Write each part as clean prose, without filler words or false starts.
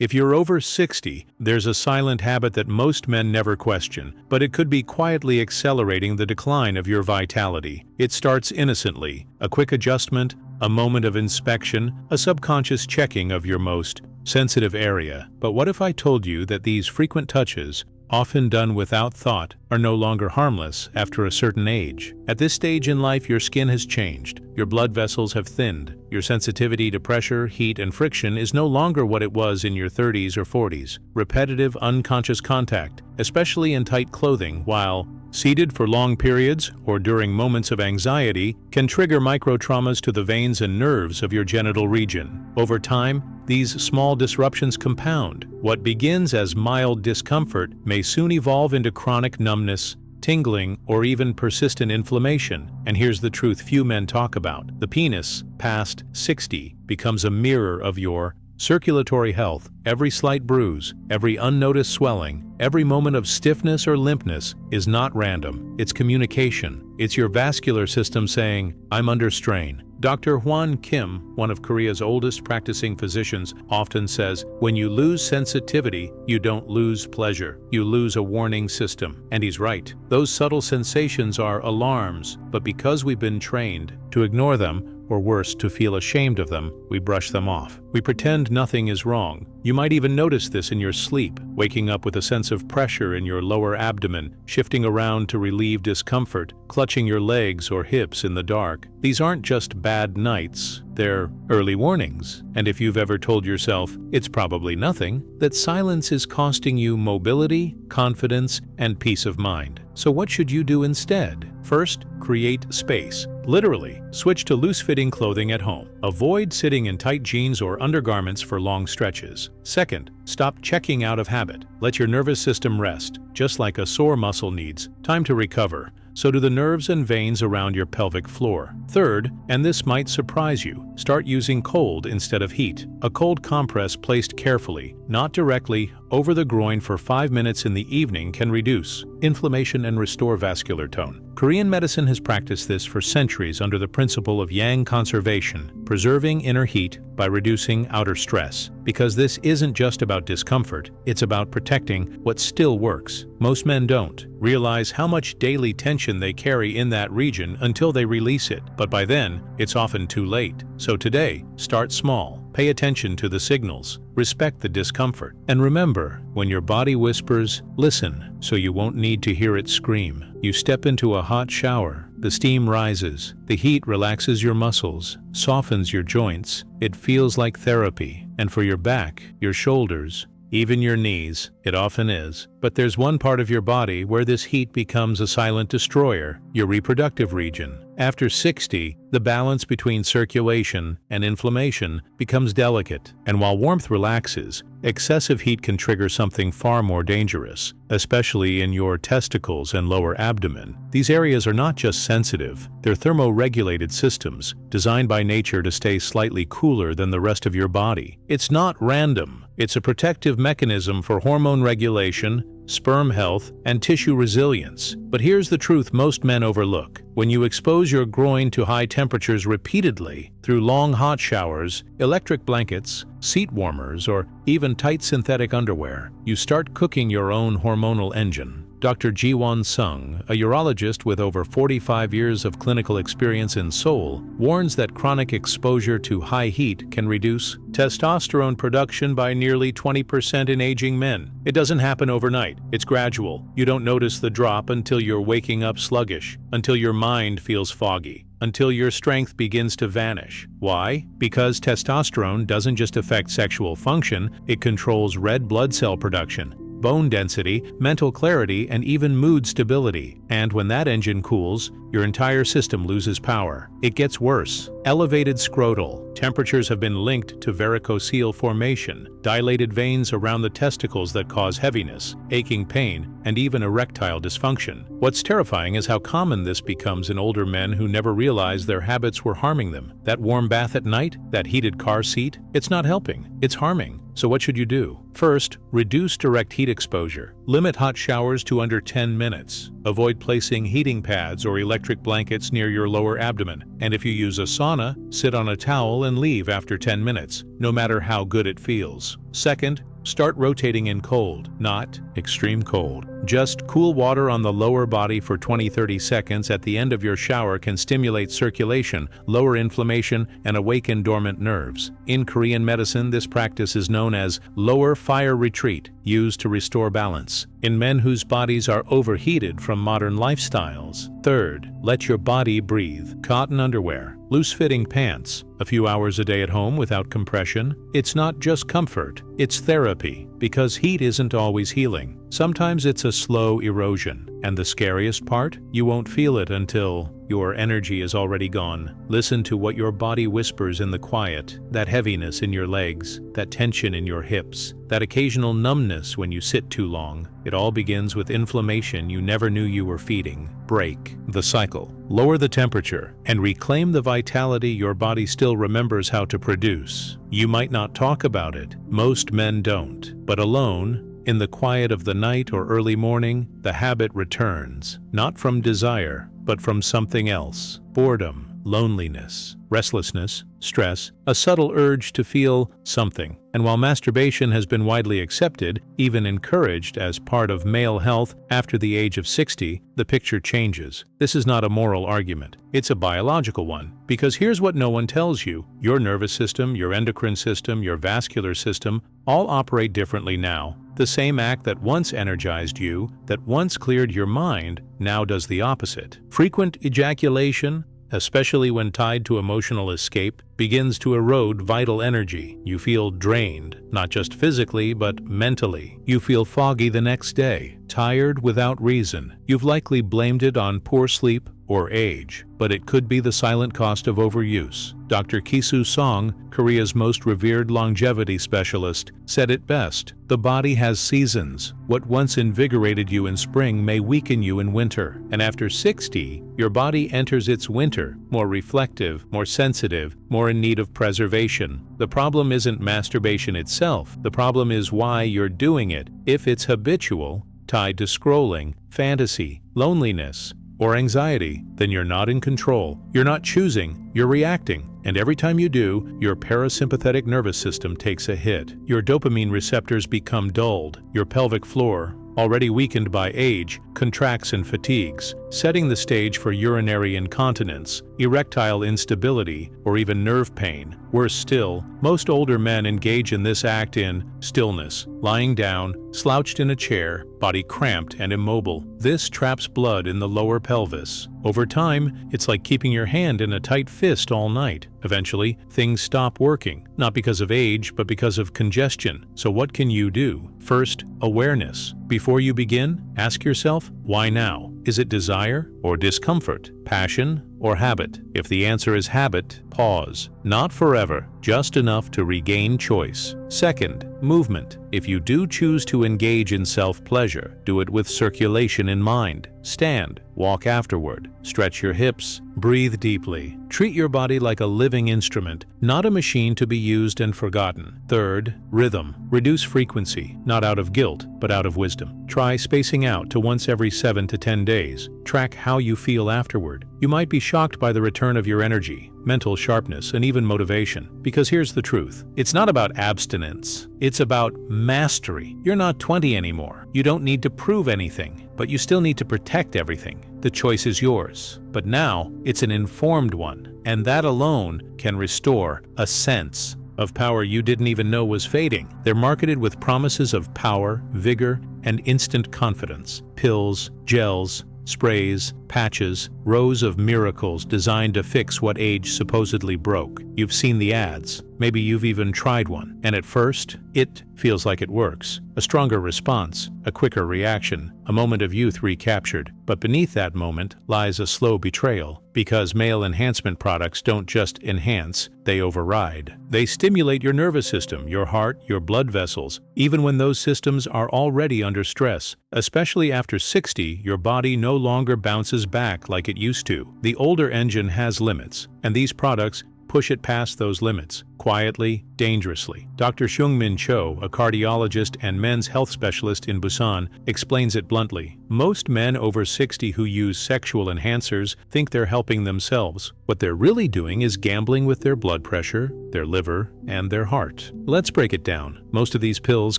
If you're over 60, there's a silent habit that most men never question, but it could be quietly accelerating the decline of your vitality. It starts innocently, a quick adjustment, a moment of inspection, a subconscious checking of your most sensitive area. But what if I told you that these frequent touches, often done without thought, are no longer harmless after a certain age? At this stage in life, your skin has changed, your blood vessels have thinned, your sensitivity to pressure, heat, and friction is no longer what it was in your 30s or 40s. Repetitive, unconscious contact, especially in tight clothing, while seated for long periods or during moments of anxiety, can trigger microtraumas to the veins and nerves of your genital region. Over time, these small disruptions compound. What begins as mild discomfort may soon evolve into chronic numbness, tingling, or even persistent inflammation. And here's the truth few men talk about. The penis, past 60, becomes a mirror of your circulatory health. Every slight bruise, every unnoticed swelling, every moment of stiffness or limpness is not random. It's communication. It's your vascular system saying, "I'm under strain." Dr. Hwan Kim, one of Korea's oldest practicing physicians, often says, when you lose sensitivity, you don't lose pleasure. You lose a warning system. And he's right. Those subtle sensations are alarms, but because we've been trained to ignore them, or worse, to feel ashamed of them, we brush them off. We pretend nothing is wrong. You might even notice this in your sleep, waking up with a sense of pressure in your lower abdomen, shifting around to relieve discomfort, clutching your legs or hips in the dark. These aren't just bad nights, they're early warnings. And if you've ever told yourself, it's probably nothing, that silence is costing you mobility, confidence, and peace of mind. So what should you do instead? First, create space. Literally, switch to loose-fitting clothing at home. Avoid sitting in tight jeans or undergarments for long stretches. Second, stop checking out of habit. Let your nervous system rest. Just like a sore muscle needs time to recover, so do the nerves and veins around your pelvic floor. Third, and this might surprise you, start using cold instead of heat. A cold compress placed carefully, not directly, over the groin for 5 minutes in the evening can reduce inflammation and restore vascular tone. Korean medicine has practiced this for centuries under the principle of yang conservation, preserving inner heat by reducing outer stress. Because this isn't just about discomfort, it's about protecting what still works. Most men don't realize how much daily tension they carry in that region until they release it, but by then, it's often too late. So today, start small. Pay attention to the signals, respect the discomfort, and remember, when your body whispers, listen, so you won't need to hear it scream. You step into a hot shower, the steam rises, the heat relaxes your muscles, softens your joints. It feels like therapy. And for your back, your shoulders, even your knees, it often is. But there's one part of your body where this heat becomes a silent destroyer, your reproductive region. After 60, the balance between circulation and inflammation becomes delicate. And while warmth relaxes, excessive heat can trigger something far more dangerous, especially in your testicles and lower abdomen. These areas are not just sensitive, they're thermoregulated systems designed by nature to stay slightly cooler than the rest of your body. It's not random. It's a protective mechanism for hormone regulation, sperm health, and tissue resilience. But here's the truth most men overlook. When you expose your groin to high temperatures repeatedly, through long hot showers, electric blankets, seat warmers, or even tight synthetic underwear, you start cooking your own hormonal engine. Dr. Kisu Song, a urologist with over 45 years of clinical experience in Seoul, warns that chronic exposure to high heat can reduce testosterone production by nearly 20% in aging men. It doesn't happen overnight. It's gradual. You don't notice the drop until you're waking up sluggish, until your mind feels foggy, until your strength begins to vanish. Why? Because testosterone doesn't just affect sexual function, it controls red blood cell production, bone density, mental clarity, and even mood stability. And when that engine cools, your entire system loses power. It gets worse. Elevated scrotal temperatures have been linked to varicocele formation, dilated veins around the testicles that cause heaviness, aching pain, and even erectile dysfunction. What's terrifying is how common this becomes in older men who never realized their habits were harming them. That warm bath at night, that heated car seat, it's not helping, it's harming. So what should you do? First, reduce direct heat exposure. Limit hot showers to under 10 minutes. Avoid placing heating pads or electric blankets near your lower abdomen. And if you use a sauna, sit on a towel and leave after 10 minutes, no matter how good it feels. Second, start rotating in cold, not extreme cold. Just cool water on the lower body for 20-30 seconds at the end of your shower can stimulate circulation, lower inflammation, and awaken dormant nerves. In Korean medicine, this practice is known as lower fire retreat, used to restore balance in men whose bodies are overheated from modern lifestyles. Third, let your body breathe. Cotton underwear, loose-fitting pants, a few hours a day at home without compression. It's not just comfort, it's therapy, because heat isn't always healing. Sometimes it's a slow erosion, and the scariest part? You won't feel it until your energy is already gone. Listen to what your body whispers in the quiet, that heaviness in your legs, that tension in your hips, that occasional numbness when you sit too long. It all begins with inflammation you never knew you were feeding. Break the cycle. Lower the temperature and reclaim the vitality your body still remembers how to produce. You might not talk about it. Most men don't. But alone, in the quiet of the night or early morning, the habit returns, not from desire, but from something else. Boredom, loneliness, restlessness, stress, a subtle urge to feel something. And while masturbation has been widely accepted, even encouraged as part of male health after the age of 60, the picture changes. This is not a moral argument. It's a biological one. Because here's what no one tells you. Your nervous system, your endocrine system, your vascular system all operate differently now. The same act that once energized you, that once cleared your mind, now does the opposite. Frequent ejaculation, especially when tied to emotional escape, begins to erode vital energy. You feel drained, not just physically, but mentally. You feel foggy the next day, tired without reason. You've likely blamed it on poor sleep or age, but it could be the silent cost of overuse. Dr. Kisu Song, Korea's most revered longevity specialist, said it best. The body has seasons. What once invigorated you in spring may weaken you in winter. And after 60, your body enters its winter, more reflective, more sensitive, more in need of preservation. The problem isn't masturbation itself. The problem is why you're doing it. If it's habitual, tied to scrolling, fantasy, loneliness, or anxiety, then you're not in control. You're not choosing, you're reacting. And every time you do, your parasympathetic nervous system takes a hit. Your dopamine receptors become dulled. Your pelvic floor, already weakened by age, contracts and fatigues, setting the stage for urinary incontinence, erectile instability, or even nerve pain. Worse still, most older men engage in this act in stillness, lying down, slouched in a chair, body cramped and immobile. This traps blood in the lower pelvis. Over time, it's like keeping your hand in a tight fist all night. Eventually, things stop working, not because of age, but because of congestion. So what can you do? First, awareness. Before you begin, ask yourself, why now? Is it desire or discomfort, passion or habit? If the answer is habit, pause. Not forever, just enough to regain choice. Second, movement. If you do choose to engage in self-pleasure, do it with circulation in mind. Stand, walk afterward, stretch your hips, breathe deeply. Treat your body like a living instrument, not a machine to be used and forgotten. Third, rhythm. Reduce frequency, not out of guilt, but out of wisdom. Try spacing out to once every 7 to 10 days. Track how you feel afterward. You might be shocked by the return of your energy, mental sharpness, and even motivation. Because here's the truth. It's not about abstinence. It's about mastery. You're not 20 anymore. You don't need to prove anything, but you still need to protect everything. The choice is yours. But now, it's an informed one, and that alone can restore a sense of power you didn't even know was fading. They're marketed with promises of power, vigor, and instant confidence. Pills, gels, sprays, patches, rows of miracles designed to fix what age supposedly broke. You've seen the ads. Maybe you've even tried one. And at first, it feels like it works. A stronger response, a quicker reaction, a moment of youth recaptured. But beneath that moment lies a slow betrayal. Because male enhancement products don't just enhance, they override. They stimulate your nervous system, your heart, your blood vessels, even when those systems are already under stress. Especially after 60, your body no longer bounces back like it used to. The older engine has limits, and these products push it past those limits, quietly, dangerously. Dr. Seung-min Cho, a cardiologist and men's health specialist in Busan, explains it bluntly. Most men over 60 who use sexual enhancers think they're helping themselves. What they're really doing is gambling with their blood pressure, their liver, and their heart. Let's break it down. Most of these pills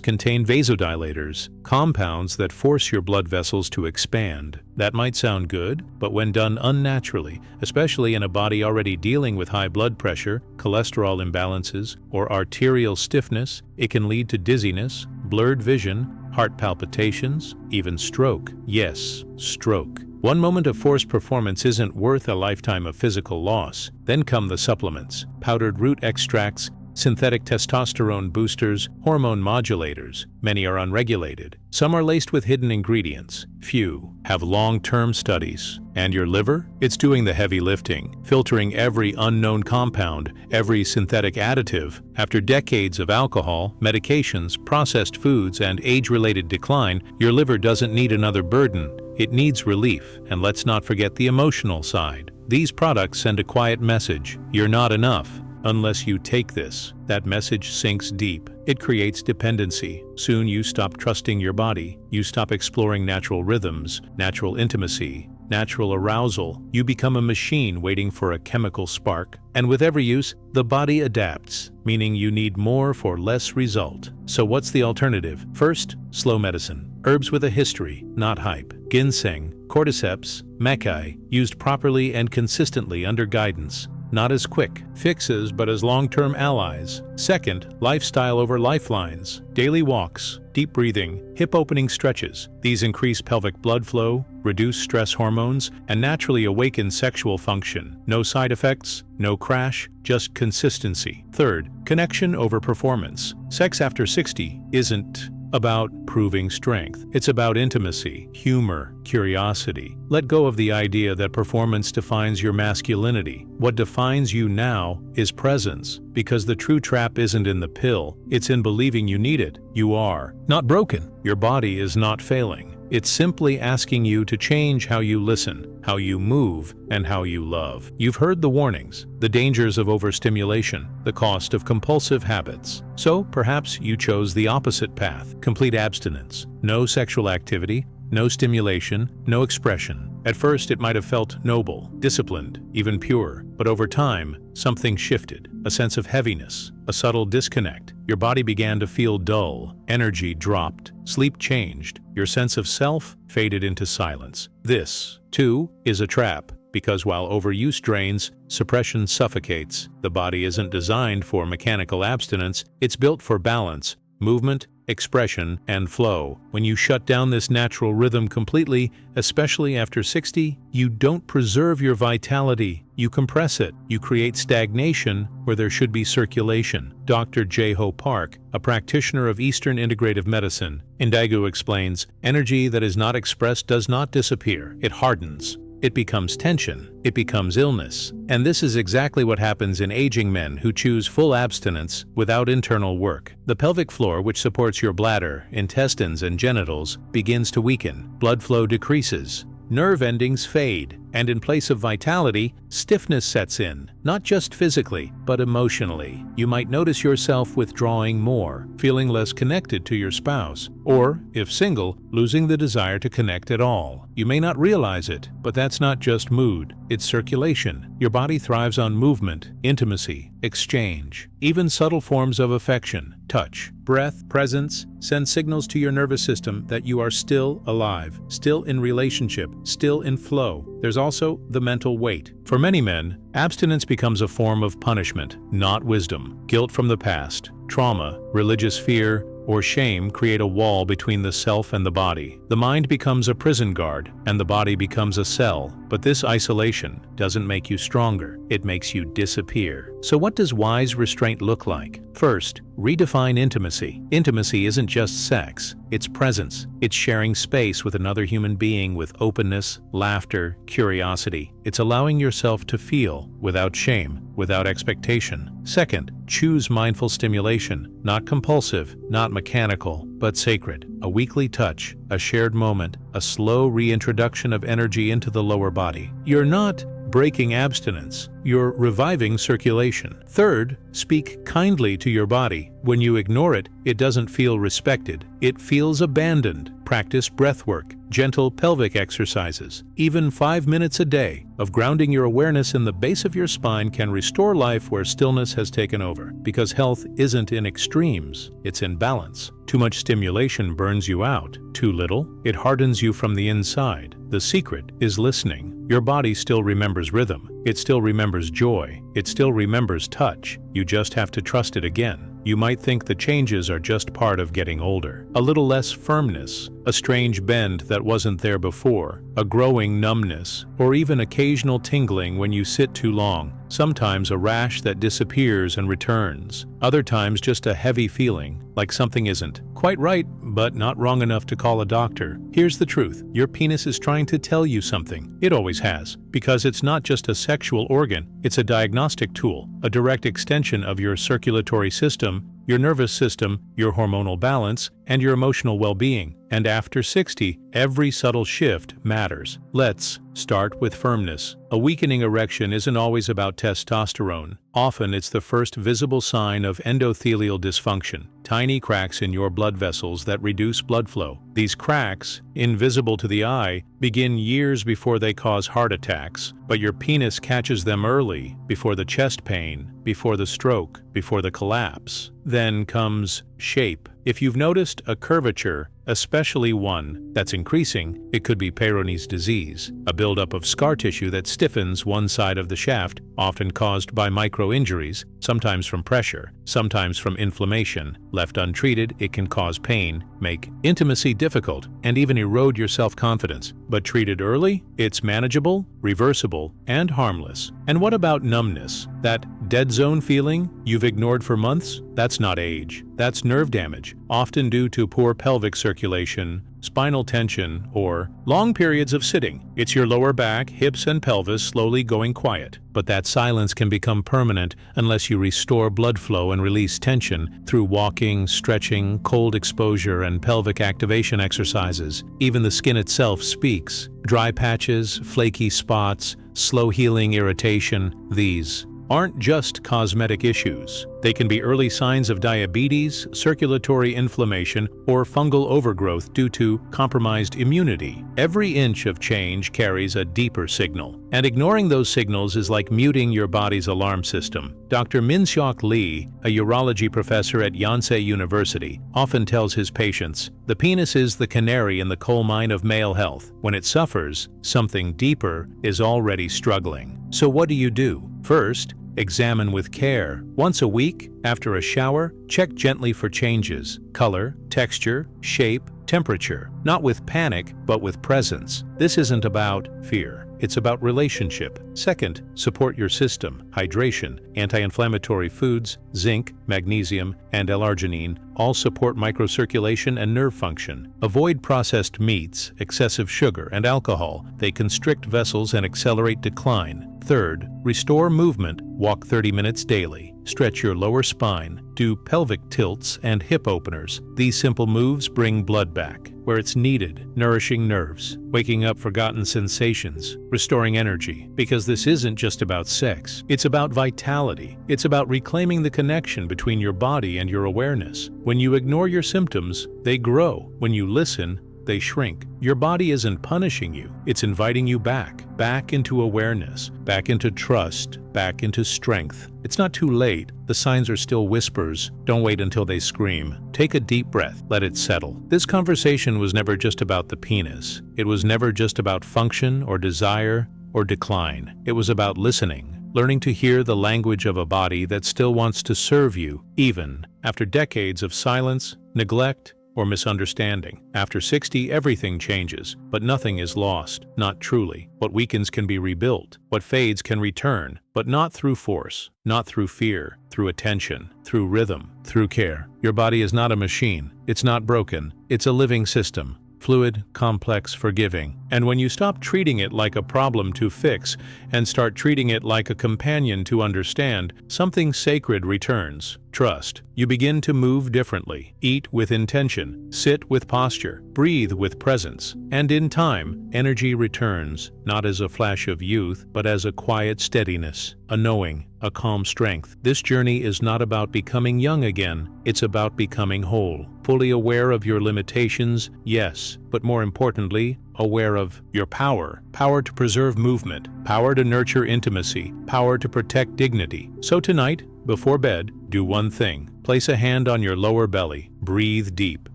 contain vasodilators, compounds that force your blood vessels to expand. That might sound good, but when done unnaturally, especially in a body already dealing with high blood pressure, cholesterol imbalances, or arterial stiffness, it can lead to dizziness, blurred vision, heart palpitations, even stroke. Yes, stroke. One moment of forced performance isn't worth a lifetime of physical loss. Then come the supplements, powdered root extracts, synthetic testosterone boosters, hormone modulators. Many are unregulated. Some are laced with hidden ingredients. Few have long-term studies. And your liver? It's doing the heavy lifting, filtering every unknown compound, every synthetic additive. After decades of alcohol, medications, processed foods, and age-related decline, your liver doesn't need another burden. It needs relief. And let's not forget the emotional side. These products send a quiet message. You're not enough unless you take this. That message sinks deep. It creates dependency. Soon you stop trusting your body. You stop exploring natural rhythms, natural intimacy, natural arousal. You become a machine waiting for a chemical spark. And with every use, the body adapts, meaning you need more for less result. So what's the alternative? First, slow medicine. Herbs with a history, not hype. Ginseng, cordyceps, mecai, used properly and consistently under guidance. Not as quick fixes, but as long-term allies. Second, lifestyle over lifelines. Daily walks, deep breathing, hip-opening stretches. These increase pelvic blood flow, reduce stress hormones, and naturally awaken sexual function. No side effects, no crash, just consistency. Third, connection over performance. Sex after 60 isn't about proving strength. It's about intimacy, humor, curiosity. Let go of the idea that performance defines your masculinity. What defines you now is presence, because the true trap isn't in the pill, it's in believing you need it. You are not broken. Your body is not failing. It's simply asking you to change how you listen, how you move, and how you love. You've heard the warnings, the dangers of overstimulation, the cost of compulsive habits. So perhaps you chose the opposite path, complete abstinence. No sexual activity, no stimulation, no expression. At first it might have felt noble, disciplined, even pure, but over time, something shifted. A sense of heaviness, a subtle disconnect. Your body began to feel dull, energy dropped, sleep changed, your sense of self faded into silence. This, too, is a trap, because while overuse drains, suppression suffocates. The body isn't designed for mechanical abstinence, it's built for balance, movement, expression, and flow. When you shut down this natural rhythm completely, especially after 60, you don't preserve your vitality, you compress it. You create stagnation where there should be circulation. Dr. Jae-ho Park, a practitioner of Eastern Integrative Medicine, in Daegu explains, energy that is not expressed does not disappear, it hardens. It becomes tension, it becomes illness. And this is exactly what happens in aging men who choose full abstinence without internal work. The pelvic floor, which supports your bladder, intestines, and genitals, begins to weaken. Blood flow decreases. Nerve endings fade, and in place of vitality, stiffness sets in, not just physically, but emotionally. You might notice yourself withdrawing more, feeling less connected to your spouse, or, if single, losing the desire to connect at all. You may not realize it, but that's not just mood, it's circulation. Your body thrives on movement, intimacy, exchange. Even subtle forms of affection, touch, breath, presence, send signals to your nervous system that you are still alive, still in relationship, still in flow. There's also the mental weight. For many men, abstinence becomes a form of punishment, not wisdom. Guilt from the past, trauma, religious fear, or shame create a wall between the self and the body. The mind becomes a prison guard, and the body becomes a cell. But this isolation doesn't make you stronger, it makes you disappear. So what does wise restraint look like? First, redefine intimacy. Intimacy isn't just sex, it's presence. It's sharing space with another human being with openness, laughter, curiosity. It's allowing yourself to feel without shame, without expectation. Second, choose mindful stimulation, not compulsive, not mechanical, but sacred. A weekly touch, a shared moment, a slow reintroduction of energy into the lower body. You're not breaking abstinence. You're reviving circulation. Third, speak kindly to your body. When you ignore it, it doesn't feel respected. It feels abandoned. Practice breathwork, gentle pelvic exercises. Even 5 minutes a day of grounding your awareness in the base of your spine can restore life where stillness has taken over. Because health isn't in extremes, it's in balance. Too much stimulation burns you out. Too little, it hardens you from the inside. The secret is listening. Your body still remembers rhythm. It still remembers joy. It still remembers touch. You just have to trust it again. You might think the changes are just part of getting older. A little less firmness, a strange bend that wasn't there before, a growing numbness, or even occasional tingling when you sit too long. Sometimes a rash that disappears and returns. Other times just a heavy feeling, like something isn't quite right, but not wrong enough to call a doctor. Here's the truth. Your penis is trying to tell you something. It always has. Because it's not just a sexual organ, it's a diagnostic tool, a direct extension of your circulatory system, your nervous system, your hormonal balance, and your emotional well-being. And after 60, every subtle shift matters. Let's start with firmness. A weakening erection isn't always about testosterone. Often it's the first visible sign of endothelial dysfunction, tiny cracks in your blood vessels that reduce blood flow. These cracks, invisible to the eye, begin years before they cause heart attacks, but your penis catches them early, before the chest pain, before the stroke, before the collapse. Then comes shape. If you've noticed a curvature, especially one that's increasing, it could be Peyronie's disease, a buildup of scar tissue that stiffens one side of the shaft, often caused by micro-injuries, sometimes from pressure, sometimes from inflammation. Left untreated, it can cause pain, make intimacy difficult, and even erode your self-confidence. But treated early, it's manageable, reversible, and harmless. And what about numbness? That dead zone feeling you've ignored for months? That's not age. That's nerve damage, often due to poor pelvic circulation, spinal tension, or long periods of sitting. It's your lower back, hips, and pelvis slowly going quiet. But that silence can become permanent unless you restore blood flow and release tension through walking, stretching, cold exposure, and pelvic activation exercises. Even the skin itself speaks. Dry patches, flaky spots, slow healing irritation, these aren't just cosmetic issues. They can be early signs of diabetes, circulatory inflammation, or fungal overgrowth due to compromised immunity. Every inch of change carries a deeper signal, and ignoring those signals is like muting your body's alarm system. Dr. Min-Seok Lee, a urology professor at Yonsei University, often tells his patients, "The penis is the canary in the coal mine of male health. When it suffers, something deeper is already struggling." So what do? First, examine with care. Once a week, after a shower, check gently for changes: color, texture, shape, temperature. Not with panic, but with presence. This isn't about fear. It's about relationship. Second, support your system. Hydration, anti-inflammatory foods, zinc, magnesium, and L-arginine all support microcirculation and nerve function. Avoid processed meats, excessive sugar, and alcohol. They constrict vessels and accelerate decline. Third, restore movement. Walk 30 minutes daily. Stretch your lower spine. Do pelvic tilts and hip openers. These simple moves bring blood back where it's needed, nourishing nerves, waking up forgotten sensations, restoring energy. Because this isn't just about sex. It's about vitality. It's about reclaiming the connection between your body and your awareness. When you ignore your symptoms, they grow. When you listen, they shrink. Your body isn't punishing you. It's inviting you back into awareness, back into trust, back into strength. It's not too late. The signs are still whispers. Don't wait until they scream. Take a deep breath. Let it settle. This conversation was never just about the penis. It was never just about function or desire or decline. It was about listening, learning to hear the language of a body that still wants to serve you, even after decades of silence, neglect, or misunderstanding. After 60, everything changes, but nothing is lost, not truly. What weakens can be rebuilt. What fades can return, but not through force, not through fear, through attention, through rhythm, through care. Your body is not a machine. It's not broken. It's a living system, fluid, complex, forgiving. And when you stop treating it like a problem to fix and start treating it like a companion to understand, something sacred returns. Trust. You begin to move differently, eat with intention, sit with posture, breathe with presence, and in time, energy returns, not as a flash of youth, but as a quiet steadiness, a knowing, a calm strength. This journey is not about becoming young again, it's about becoming whole, fully aware of your limitations, yes, but more importantly, aware of your power. Power to preserve movement, power to nurture intimacy, power to protect dignity. So tonight, before bed, do one thing. Place a hand on your lower belly. Breathe deep.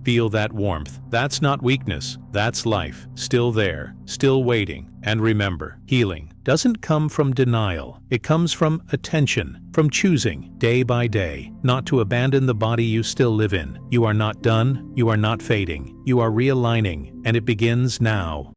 Feel that warmth. That's not weakness. That's life. Still there. Still waiting. And remember, healing doesn't come from denial. It comes from attention, from choosing, day by day, not to abandon the body you still live in. You are not done. You are not fading. You are realigning. And it begins now.